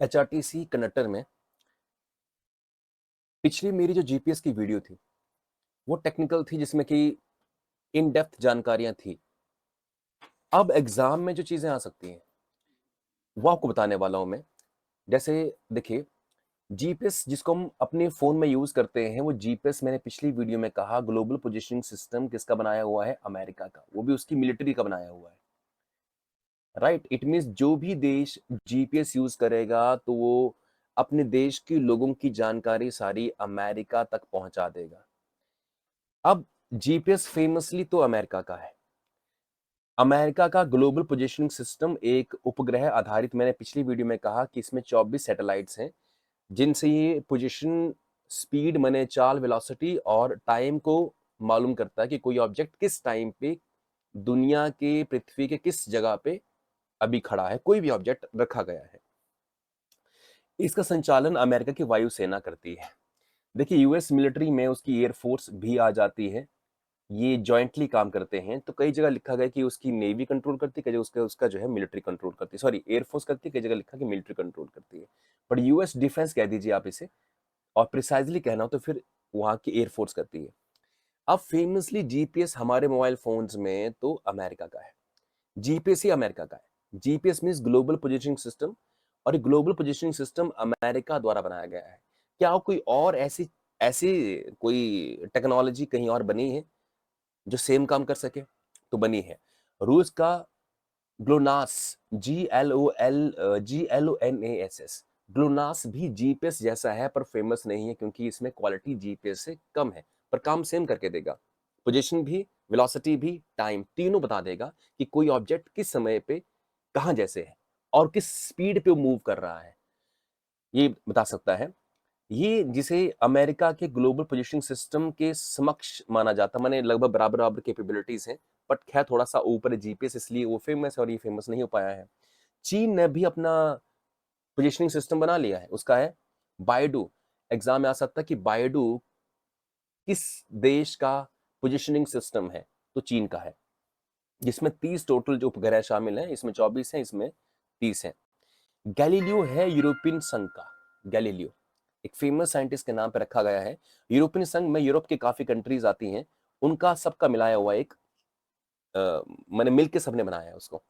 HRTC conductor में पिछली मेरी जो जीपीएस की वीडियो थी वो टेक्निकल थी, जिसमें कि इन डेप्थ जानकारियां थी। अब एग्जाम में जो चीजें आ सकती हैं वो आपको बताने वाला हूं मैं। जैसे देखिए, जीपीएस जिसको हम अपने फोन में यूज करते हैं, वो जीपीएस मैंने पिछली वीडियो में कहा ग्लोबल पोजिशनिंग सिस्टम किसका बनाया हुआ है? अमेरिका का, वो भी उसकी मिलिट्री का बनाया हुआ है। राइट, इट मीन्स जो भी देश जीपीएस यूज करेगा तो वो अपने देश के लोगों की जानकारी सारी अमेरिका तक पहुंचा देगा। अब जीपीएस फेमसली तो अमेरिका का है। अमेरिका का ग्लोबल पोजिशनिंग सिस्टम एक उपग्रह आधारित, मैंने पिछली वीडियो में कहा कि इसमें 24 सैटेलाइट्स हैं, जिनसे ये पोजीशन, स्पीड माने चाल, वेलोसिटी और टाइम को मालूम करता है कि कोई ऑब्जेक्ट किस टाइम पे दुनिया के, पृथ्वी के किस जगह पे अभी खड़ा है, कोई भी ऑब्जेक्ट रखा गया है। इसका संचालन अमेरिका की वायुसेना करती है। देखिए, यूएस मिलिट्री में उसकी एयरफोर्स भी आ जाती है, ये जॉइंटली काम करते हैं। तो कई जगह लिखा गया कि उसकी नेवी कंट्रोल करती है, कई जगह उसका उसका जो है मिलिट्री कंट्रोल करती है, सॉरी एयरफोर्स करती है, कई जगह लिखा कि मिलिट्री कंट्रोल करती है। बट यूएस डिफेंस कह दीजिए आप इसे, और प्रिसाइजली कहना हो तो फिर वहां की एयरफोर्स करती है। अब फेमसली जीपीएस हमारे मोबाइल फोन्स में तो अमेरिका का है, जीपीएस ही अमेरिका का है। GPS means global positioning system, और ग्लोबल पोजिशनिंग सिस्टम अमेरिका द्वारा बनाया गया है। क्या कोई और ऐसी ऐसी कोई टेक्नोलॉजी कहीं और बनी है जो सेम काम कर सके? तो बनी है। रूस का ग्लोनास, GLONASS, ग्लोनास भी जीपीएस जैसा है पर फेमस नहीं है, क्योंकि इसमें क्वालिटी जीपीएस से कम है, पर काम सेम करके देगा। पोजीशन भी, वेलोसिटी भी, टाइम, तीनों बता देगा कि कोई ऑब्जेक्ट किस समय पे कहां जैसे है और किस स्पीड पे मूव कर रहा है, ये बता सकता है। ये जिसे अमेरिका के ग्लोबल पोजिशनिंग सिस्टम के समक्ष माना जाता है, माने लगभग बराबर बराबर कैपेबिलिटीज हैं, बट खैर थोड़ा सा ऊपर है जीपीएस, इसलिए वो फेमस है और ये फेमस नहीं हो पाया है। चीन ने भी अपना पोजिशनिंग सिस्टम बना लिया है, उसका है बायडू। एग्जाम में आ सकता है कि बायडू किस देश का पोजिशनिंग सिस्टम है? तो चीन का है, जिसमें 30 टोटल जो उपग्रह शामिल हैं, इसमें 24 हैं, इसमें 30 हैं। गैलीलियो है यूरोपियन संघ का, गैलीलियो एक फेमस साइंटिस्ट के नाम पर रखा गया है। यूरोपियन संघ में यूरोप के काफी कंट्रीज आती हैं, उनका सबका मिलाया हुआ एक मैंने मिलकर सबने बनाया है उसको।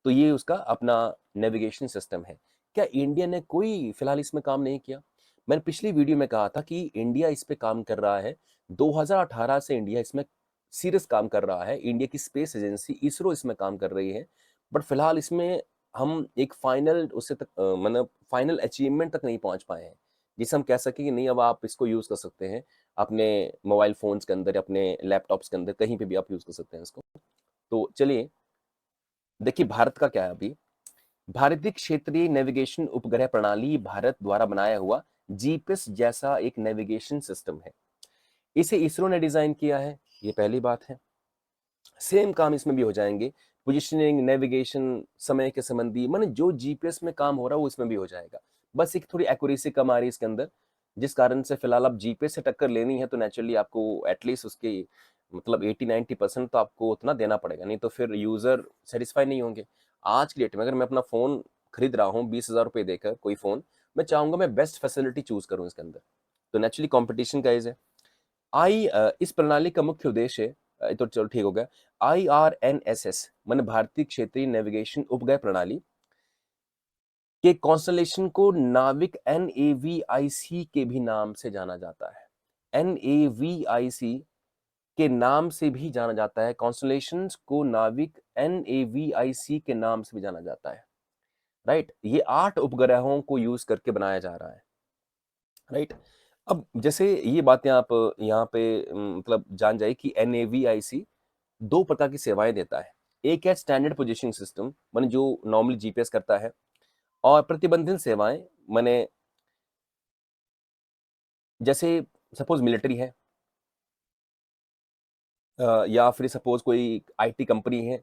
तो ये उसका अपना नेविगेशन सिस्टम है। क्या इंडिया ने कोई फिलहाल इसमें काम नहीं किया? मैंने पिछली वीडियो में कहा था कि इंडिया इस पे काम कर रहा है। 2018 से इंडिया इसमें सीरियस काम कर रहा है। इंडिया की स्पेस एजेंसी इसरो इसमें काम कर रही है, बट फिलहाल इसमें हम एक फाइनल उससे तक मतलब फाइनल अचीवमेंट तक नहीं पहुंच पाए हैं, जिसे हम कह सकें कि नहीं अब आप इसको यूज कर सकते हैं अपने मोबाइल फोन्स के अंदर, अपने लैपटॉप्स के अंदर, कहीं पे भी आप यूज कर सकते हैं इसको। तो चलिए देखिए, भारत का क्या है अभी। भारतीय क्षेत्रीय नेविगेशन उपग्रह प्रणाली भारत द्वारा बनाया हुआ जीपीएस जैसा एक नेविगेशन सिस्टम है। इसे इसरो ने डिजाइन किया है, ये पहली बात है। सेम काम इसमें भी हो जाएंगे, पोजिशनिंग, नेविगेशन, समय के संबंधी, माने जो जीपीएस में काम हो रहा है वो इसमें भी हो जाएगा। बस एक थोड़ी एक्यूरेसी कम आ रही है इसके अंदर, जिस कारण से फिलहाल आप जीपीएस से टक्कर लेनी है तो नेचुरली आपको एटलीस्ट उसके मतलब 80-90% तो आपको उतना देना पड़ेगा, नहीं तो फिर यूजर सेटिस्फाई नहीं होंगे। आज की डेट में अगर मैं अपना फोन खरीद रहा हूँ 20,000 रुपये देकर कोई फोन, मैं चाहूंगा मैं बेस्ट फैसिलिटी चूज करूँ इसके अंदर, तो नेचुरली कॉम्पिटिशन का एज है। इस प्रणाली का मुख्य उद्देश्य तो चलो ठीक हो गया। IRNSS माने भारतीय क्षेत्रीय नेविगेशन उपग्रह प्रणाली के कॉन्स्टलेशन को नाविक NAVIC के भी नाम से जाना जाता है। NAVIC के नाम से भी जाना जाता है, कॉन्स्टलेशंस को नाविक NAVIC के नाम से भी जाना जाता है। राइट, ये 8 उपग्रहों को यूज करके बनाया जा रहा है। राइट, अब जैसे ये बातें आप यहाँ पे मतलब जान जाए कि NAVIC 2 प्रकार की सेवाएं देता है। एक है स्टैंडर्ड पोजीशनिंग सिस्टम, माने जो नॉर्मली जीपीएस करता है, और प्रतिबंधित सेवाएं, माने जैसे सपोज मिलिट्री है, या फिर सपोज कोई आईटी कंपनी है,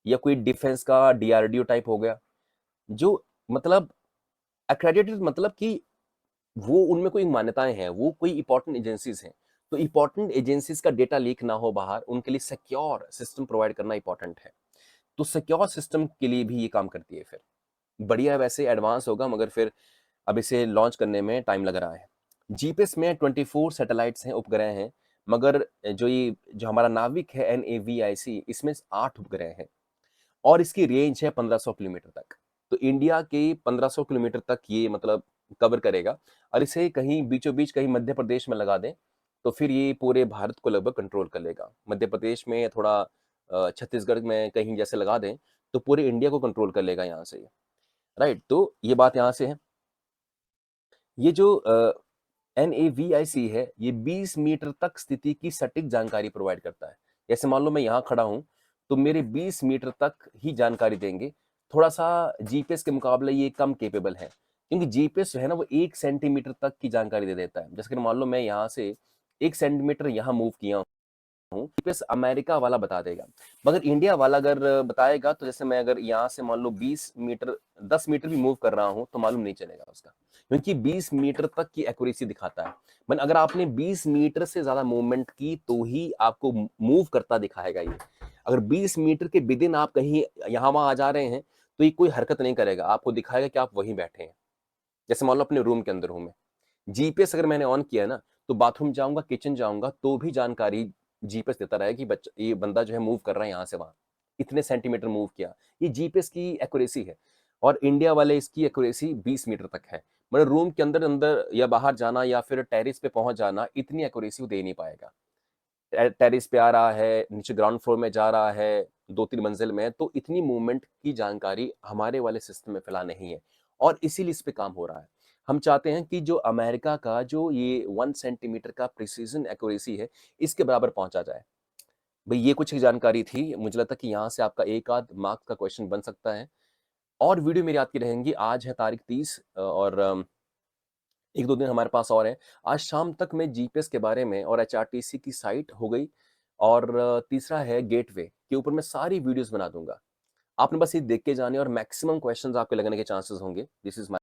या कोई डिफेंस का डीआरडीओ टाइप हो गया, जो मतलब एक्रेडिटेड, मतलब कि वो उनमें कोई मान्यताएं हैं, वो कोई इंपॉर्टेंट एजेंसीज हैं। तो इंपॉर्टेंट एजेंसीज का डेटा लीक ना हो बाहर, उनके लिए सिक्योर सिस्टम प्रोवाइड करना इंपॉर्टेंट है। तो सिक्योर सिस्टम के लिए भी ये काम करती है फिर। बढ़िया वैसे एडवांस होगा मगर फिर अब इसे लॉन्च करने में टाइम लग रहा है। जीपीएस में 24 सैटेलाइट्स हैं, उपग्रह हैं, मगर जो हमारा नाविक है एनएवीआईसी, इसमें 8 उपग्रह हैं और इसकी रेंज है 1500 किलोमीटर तक। तो इंडिया के 1500 किलोमीटर तक ये मतलब कवर करेगा और इसे कहीं बीचों-बीच कहीं मध्य प्रदेश में लगा दें, तो फिर ये पूरे भारत को लगभग कंट्रोल कर लेगा। मध्य प्रदेश में या थोड़ा छत्तीसगढ़ में कहीं जैसे लगा दें, तो पूरे इंडिया को कंट्रोल कर लेगा यहाँ से ये, राइट? तो ये बात यहाँ से है। ये जो एनएवीआईसी है, ये 20 मीटर तक स्थिति की सटीक जानकारी प्रोवाइड करता है। जैसे मान लो मैं यहाँ खड़ा हूँ, तो मेरे 20 मीटर तक ही जानकारी देंगे। थोड़ा-सा जीपीएस के मुकाबले ये कम कैपेबल है, क्योंकि जीपीएस जो है ना वो 1 सेंटीमीटर तक की जानकारी दे देता है। जैसे कि मान लो मैं यहाँ से 1 सेंटीमीटर यहाँ मूव किया हूँ, जीपीएस अमेरिका वाला बता देगा। मगर इंडिया वाला अगर बताएगा तो जैसे मैं अगर यहाँ से मान लो 20 मीटर 10 मीटर भी मूव कर रहा हूँ तो मालूम नहीं चलेगा उसका, क्योंकि 20 मीटर तक की एक्यूरेसी दिखाता है। मतलब अगर आपने 20 मीटर से ज्यादा मूवमेंट की तो ही आपको मूव करता दिखाएगा ये। अगर 20 मीटर के विदिन आप कहीं यहाँ वहां आ जा रहे हैं तो ये कोई हरकत नहीं करेगा, आपको दिखाएगा कि आप वहीं बैठे हैं। जैसे मान लो अपने रूम के अंदर हूं मैं, जीपीएस अगर मैंने ऑन किया ना, तो बाथरूम जाऊंगा, किचन जाऊंगा, तो भी जानकारी जीपीएस देता रहेगा कि बच्चा ये बंदा जो है मूव कर रहा है यहाँ से वहां, इतने सेंटीमीटर मूव किया। ये जीपीएस की एक्यूरेसी है और इंडिया वाले इसकी एक्यूरेसी 20 मीटर तक है। मतलब रूम के अंदर अंदर या बाहर जाना या फिर टेरिस पे पहुंच जाना, इतनी एक्यूरेसी वो दे नहीं पाएगा। टेरिस पे आ रहा है, नीचे ग्राउंड फ्लोर में जा रहा है, 2-3 मंजिल में, तो इतनी मूवमेंट की जानकारी हमारे वाले सिस्टम में फिलहाल नहीं है और इसीलिए इस पे काम हो रहा है। हम चाहते हैं कि जो अमेरिका का जो ये 1 सेंटीमीटर का प्रिसिजन एक्यूरेसी है, इसके बराबर पहुंचा जाए। भई ये कुछ जानकारी थी, मुझे लगता है कि यहाँ से आपका एक आध मार्क्स का क्वेश्चन बन सकता है और वीडियो मेरी आती रहेंगी। आज है तारीख 30 और 1-2 दिन हमारे पास और हैं। आज शाम तक मैं जीपीएस के बारे में और एचआरटीसी की साइट हो गई और तीसरा है गेटवे के ऊपर मैं सारी वीडियोज़ बना दूँगा। आपने बस ये देख के जाने और मैक्सिमम क्वेश्चंस आपके लगने के चांसेस होंगे। This is my